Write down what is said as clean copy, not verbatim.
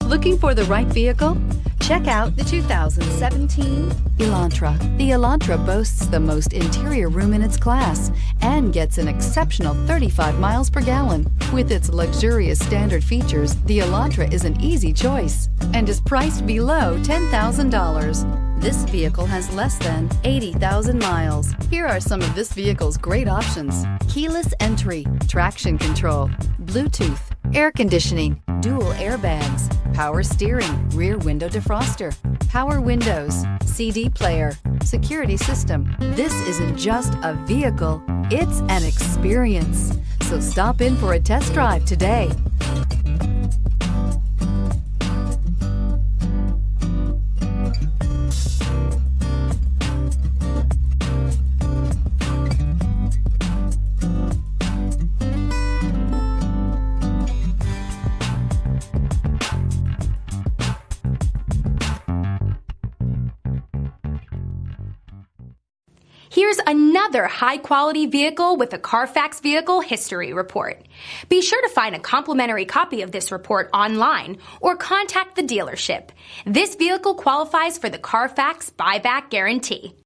Looking for the right vehicle? Check out the 2017 Elantra. The Elantra boasts the most interior room in its class and gets an exceptional 35 miles per gallon. With its luxurious standard features, the Elantra is an easy choice and is priced below $10,000. This vehicle has less than 80,000 miles. Here are some of this vehicle's great options: keyless entry, traction control, Bluetooth, air conditioning, dual airbags, power steering, rear window defroster, power windows, CD player, security system. This isn't just a vehicle, it's an experience. So stop in for a test drive today. Here's another high-quality vehicle with a CARFAX Vehicle History Report. Be sure to find a complimentary copy of this report online or contact the dealership. This vehicle qualifies for the CARFAX Buyback Guarantee.